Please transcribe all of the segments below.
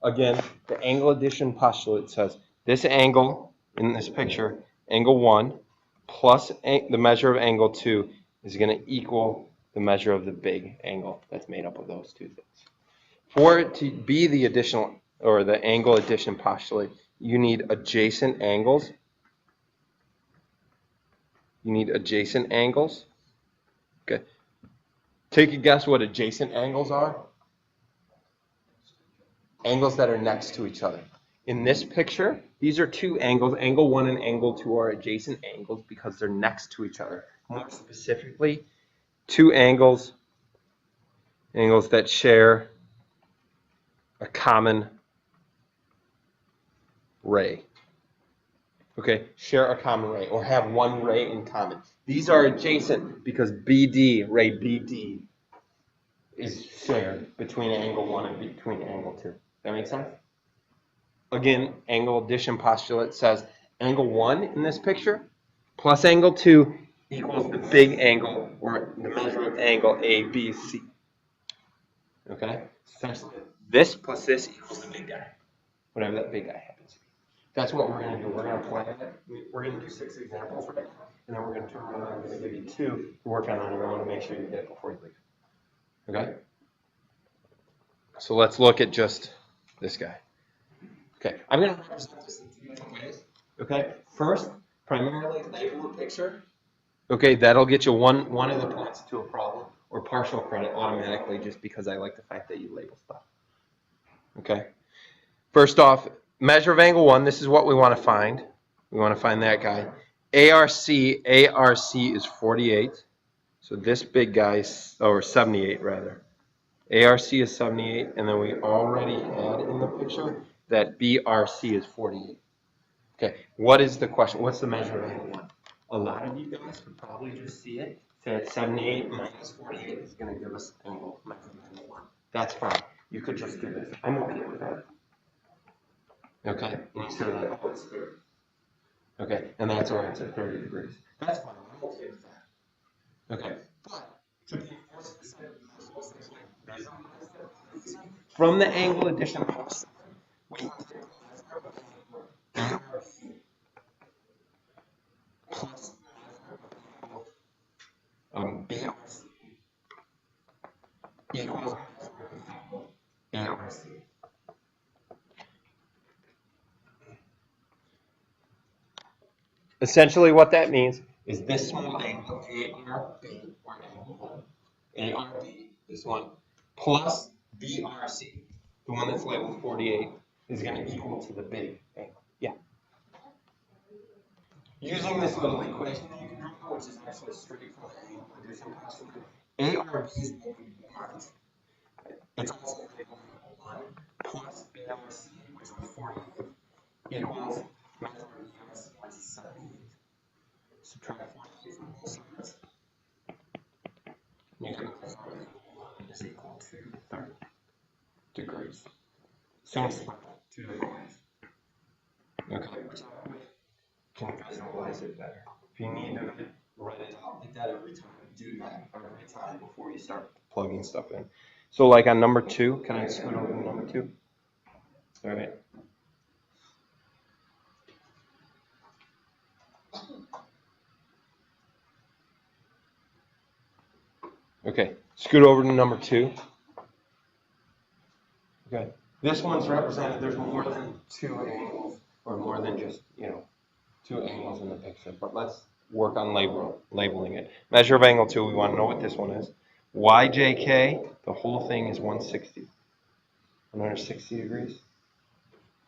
Again, the angle addition postulate says this angle in this picture, angle 1, plus the measure of angle 2 is going to equal the measure of the big angle that's made up of those two things. For it to be the additional or the angle addition postulate, you need adjacent angles. You need adjacent angles. Okay. Take a guess what adjacent angles are. Angles that are next to each other. In this picture, these are two angles. Angle 1 and angle 2 are adjacent angles because they're next to each other. More specifically, two angles that share a common ray. Okay, share a common ray or have one ray in common. These are adjacent because BD, ray BD, is shared between angle 1 and between angle 2. That make sense? Again, angle addition postulate says angle 1 in this picture plus angle 2 equals the big angle or the measurement angle ABC. Okay? Essentially, this plus this equals the big guy, whatever that big guy happens to be. That's what we're going to do. We're going to plan it. We're going to do 6 examples right now, and then we're going to turn around and I'm going to give you 2 to work on your own to make sure you get it before you leave. Okay? So let's look at just this guy. Okay, I'm going to represent this in 2 different ways. Okay, first, primarily label a picture. Okay, that'll get you one of the points to a problem, or partial credit automatically, just because I like the fact that you label stuff. Okay, first off, measure of angle 1. This is what we want to find. We want to find that guy. ARC is 48. So this big guy is, or 78 rather. ARC is 78, and then we already had in the picture that BRC is 48. Okay, what is the question? What's the measure of angle 1? A lot of you guys could probably just see it. Say that 78 minus 48 is going to give us angle measurement angle 1. That's fine. You could just do this. I'm okay with that. Okay, and you say that, oh, it's 30. Okay, and that's our answer, 30 degrees. That's fine. I'm okay with that. Okay, but to be more specific, from the angle addition process, we plus BRC equals ARC. Essentially what that means is this small angle, ARB, or angle ARB, this one, plus BRC, the one that's labeled 48, is going to equal to the big angle. Yeah. Using this little equation, which is actually straight from the angle addition postulate, ARB is part. It's also labeled 1 plus BRC, which is 48, equals measure of BRC, which is 78. Subtract 48 from both sides. You can plus 1 is equal to 30 degrees. So it's 2 degrees. Okay, which I can visualize it better. If you need to write it out like that every time, do that every time before you start plugging stuff in. So like on number 2, can I scoot over to number 2? All right. Okay, scoot over to number 2. Okay, this one's represented, there's more than 2 angles, or more than just, 2 angles in the picture, but let's work on labeling it. Measure of angle 2, we want to know what this one is. YJK, the whole thing is 160. 160 degrees.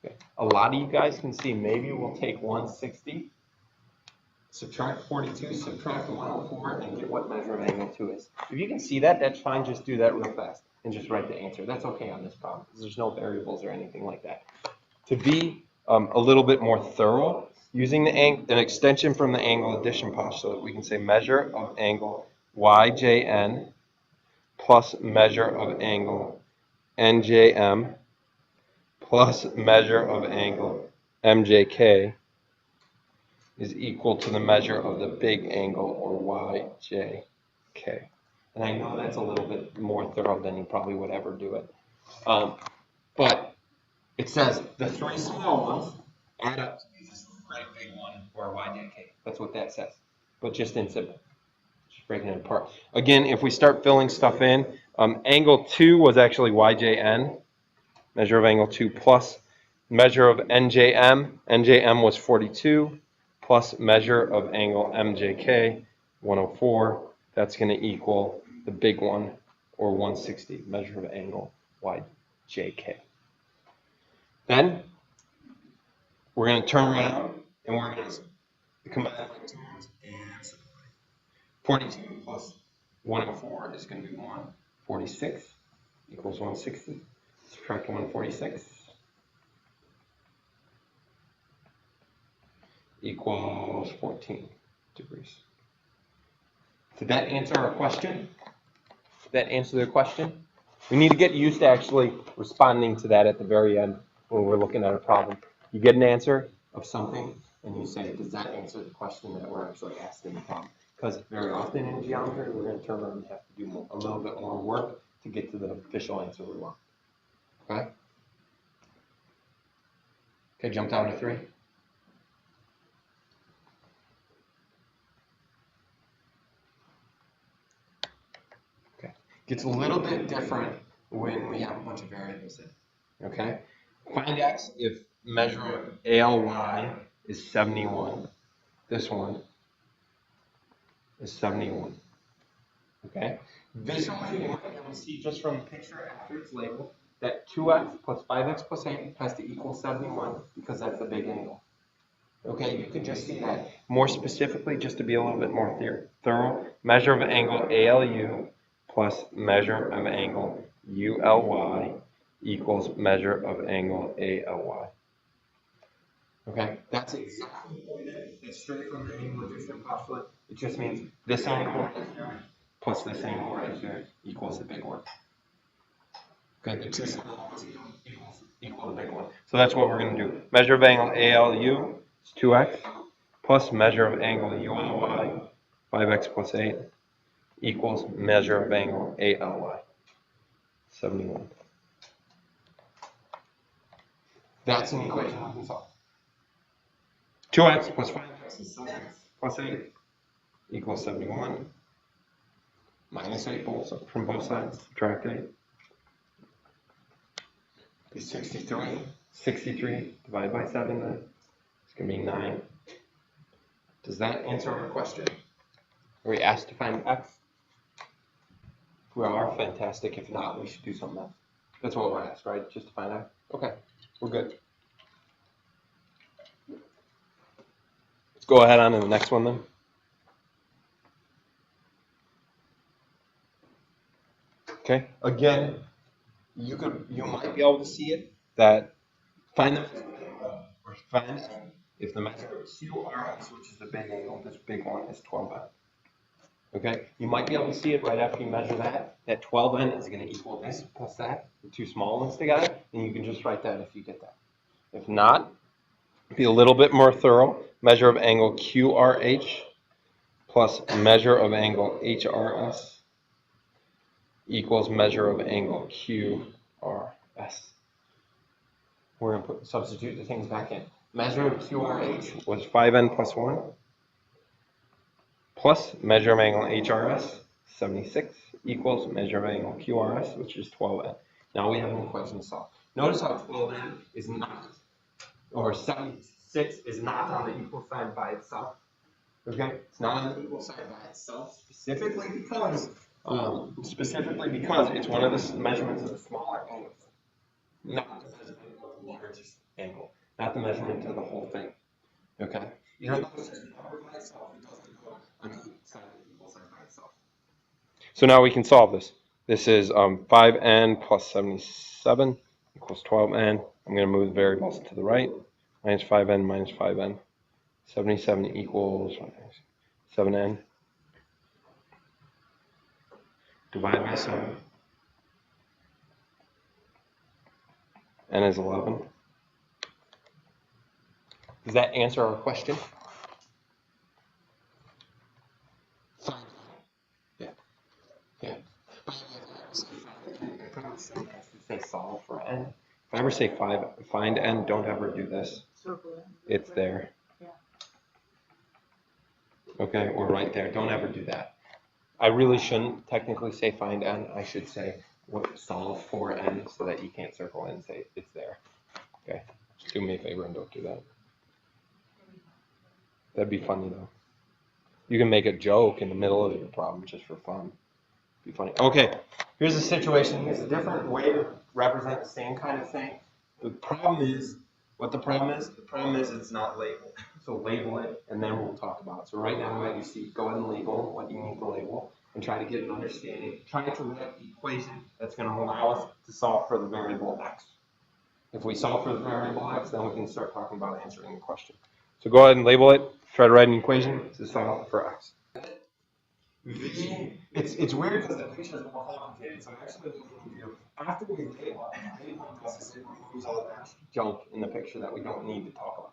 Okay. A lot of you guys can see, maybe we'll take 160, subtract 42, subtract 104, and get what measure of angle 2 is. If you can see that, that's fine. Just do that real fast and just write the answer. That's okay on this problem because there's no variables or anything like that. To be a little bit more thorough, using an extension from the angle addition postulate, we can say measure of angle YJN plus measure of angle NJM plus measure of angle MJK is equal to the measure of the big angle, or YJK. And I know that's a little bit more thorough than you probably would ever do it. But It says the three small ones add up to be this great big one, or yjk. That's what that says, but just in simple. Just breaking it apart. Again, if we start filling stuff in, angle 2 was actually yjn, measure of angle 2 plus measure of njm. Njm was 42 plus measure of angle mjk, 104. That's going to equal the big one, or 160, measure of angle yjk. Then we're going to turn around and we're going to combine like terms and simplify. 42 plus 104 is going to be 146 equals 160. Subtract 146 equals 14 degrees. Did that answer our question? Did that answer the question? We need to get used to actually responding to that at the very end when we're looking at a problem. You get an answer of something and you say, does that answer the question that we're actually asking the problem? Because very often in geometry, we're going to turn around and have to do a little bit more work to get to the official answer we want. Okay? Okay, jump down to 3. Okay. Gets a little bit different when we have a bunch of variables in. Okay? Find x if measure of ALY is 71. This one is 71. Okay? Visually, you might be able to see just from the picture after it's labeled that 2x plus 5x plus 8 has to equal 71 because that's the big angle. Okay, you can just see that. More specifically, just to be a little bit more thorough, measure of angle ALU plus measure of angle ULY equals measure of angle ALY. Okay, that's exactly what it is. It's straight from the angle addition postulate. It just means this angle right here plus this angle right here equals the big one. Okay, the two small ones equal the big one. So that's what we're going to do. Measure of angle ALU is 2x plus measure of angle ULY, 5x plus 8, equals measure of angle ALY, 71. That's an equation we can solve. 2x plus 5x is 6x plus 8 equals 71. Minus 8 from both sides, subtract 8. Be 63. 63 divided by 7 then. It's going to be 9. Does that answer our question? Are we asked to find x? If we are, fantastic. If not, we should do something else. That's what we're asked, right? Just to find out? Okay, we're good. Let's go ahead on to the next one then. Okay, again, you might be able to see it that find if the measure of QRS, which is the big angle, this big one is 12n. Okay, you might be able to see it right after you measure that. That 12n is going to equal this plus that, the two small ones together, and you can just write that if you get that. If not, be a little bit more thorough. Measure of angle QRH plus measure of angle HRS equals measure of angle QRS. We're going to substitute the things back in. Measure of QRH was 5n plus 1 plus measure of angle HRS, 76, equals measure of angle QRS, which is 12n. Now we have an equation to solve. Notice how 12n is not, or 76 is not on the equal sign by itself. Okay? It's not on the equal sign by itself specifically because it's one of the measurements of the smaller angles. Not the measurement of the largest angle. Not the measurement of the whole thing. Okay? Even though it's just a number by itself, it doesn't go on the side of the equal sign by itself. So now we can solve this. This is 5n plus 77 equals 12n. I'm going to move the variables to the right. Minus 5n minus 5n. 77 equals 7n. Divide by 7. N is 11. Does that answer our question? Yeah. Yeah. Say solve for n. If I ever say find n, don't ever do this. Circle it. It's there. Yeah. Okay, or right there. Don't ever do that. I really shouldn't technically say find n. I should say solve for n so that you can't circle n and say it's there. Okay, just do me a favor and don't do that. That'd be funny though. You can make a joke in the middle of your problem just for fun. Be funny. Okay, here's a situation. Here's a different way to represent the same kind of thing. The problem is, what the problem is? The problem is it's not labeled. So label it, and then we'll talk about it. So right now, what you see, go ahead and label what you need to label, and try to get an understanding. Try to write an equation that's going to allow us to solve for the variable x. If we solve for the variable x, then we can start talking about answering the question. So go ahead and label it. Try to write an equation to solve for x. It's weird because the picture is more complicated. So actually, what we can do after we label it, removes all that junk in the picture that we don't need to talk about.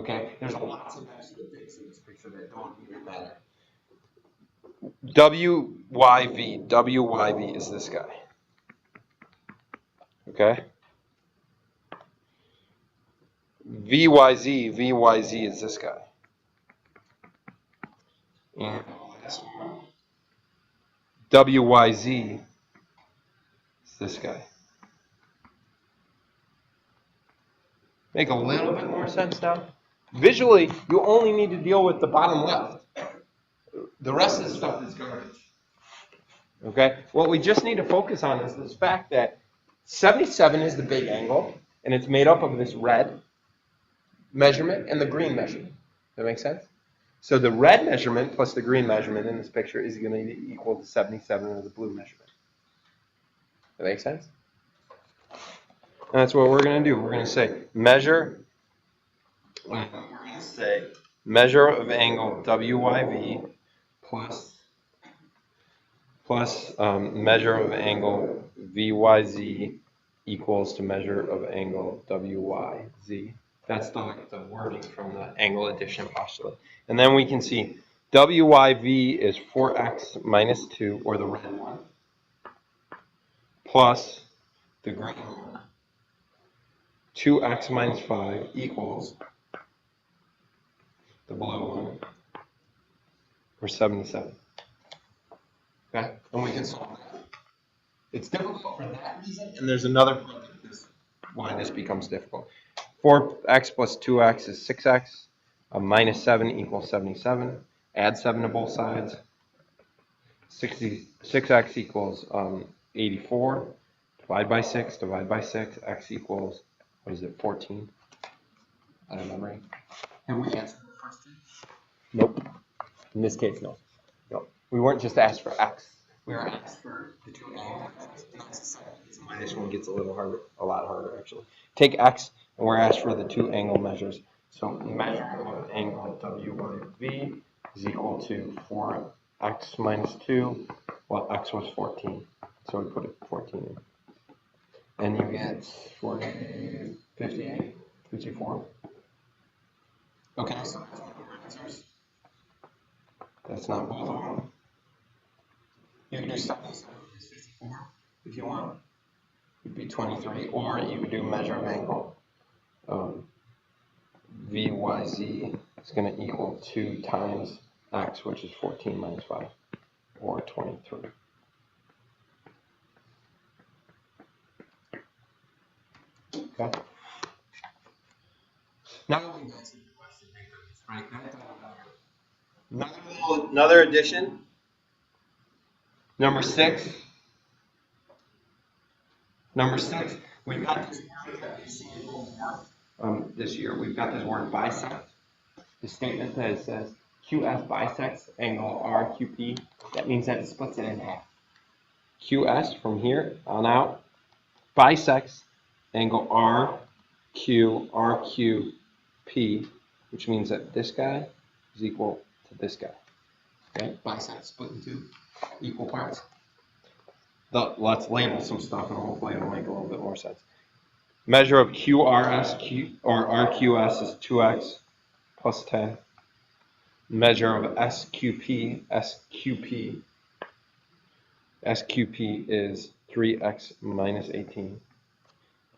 Okay, there's lots of extra things in this picture that don't even matter. WYV is this guy. Okay. VYZ is this guy. And WYZ is this guy. Make a little bit more sense now? Visually, you only need to deal with the bottom left. The rest of the stuff is garbage. Okay? What we just need to focus on is this fact that 77 is the big angle, and it's made up of this red measurement and the green measurement. That make sense? So the red measurement plus the green measurement in this picture is going to be equal to 77 of the blue measurement. That make sense? And that's what we're going to do. We're going to say measure of angle WYV plus measure of angle VYZ equals to measure of angle WYZ. That's the wording from the angle addition postulate. And then we can see WYV is 4x minus 2, or the red one, plus the green one, 2x minus 5 equals the blue one, or 77. Okay? And we can solve that. It's difficult for that reason, and there's another point why this becomes difficult. 4x plus 2x is 6x. Minus 7 equals 77. Add 7 to both sides. 6x equals 84. Divide by 6, x equals, 14? I don't remember. Have we answered the question? Nope. In this case, no. No. We weren't just asked for x. We were asked for the two angles. Minus 1 gets a lot harder actually. Take x, and we're asked for the two angle measures. So measure of angle WYV is equal to 4x minus 2. Well, x was 14, so we put it 14 in. And you get 58, 54. Okay, so that's one of our answers. That's not both of them. You can do 77 is 54 if you want. It would be 23, or you could do measure of angle. VYZ is going to equal 2 times x, which is 14 minus 5, or 23. Okay. Now we answer the question. Right? Another addition. Number 6. We've got this word that we've seen this year. We've got this word bisect. The statement that it says QS bisects angle RQP. That means that it splits it in half. QS from here on out bisects angle RQP, which means that this guy is equal to this guy. Okay, bisect split into equal parts. Let's label some stuff and hopefully it'll make a little bit more sense. Measure of QRS or RQS is 2x plus 10. Measure of SQP is 3x minus 18,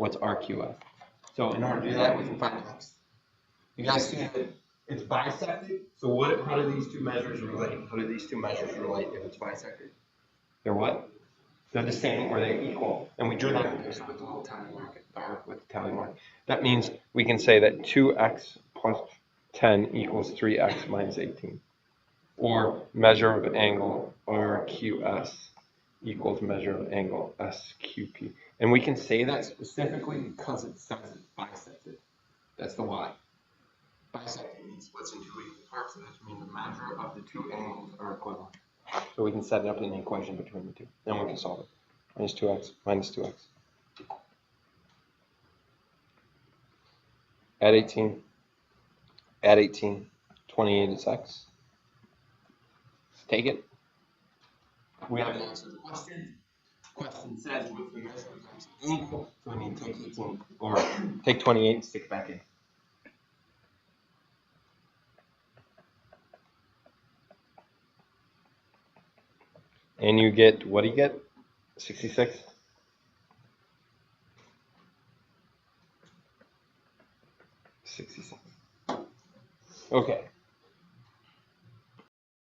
what's RQF. So in order to do that, we can find x. You guys see that it's bisected. So how do these two measures relate? How do these two measures relate if it's bisected? They're what? They're the same or they're equal. And we drew that in with the little tally mark, the arc with the tally mark. That means we can say that 2x plus 10 equals 3x minus 18. Or measure of angle RQS equals measure of angle SQP. And we can say that specifically because it says it's bisected. That's the why. Bisected means splits into two equal parts, and that means the measure of the two angles are equivalent. So we can set it up in an equation between the two. Then we can solve it. Minus 2x minus 2x. Add 18. Add 18. 28 is x. Take it. We have to answer the question. The question says what's the measure of x angle. So we need to take 18 or take 28 and stick back in. And you get, what do you get? 66? Okay.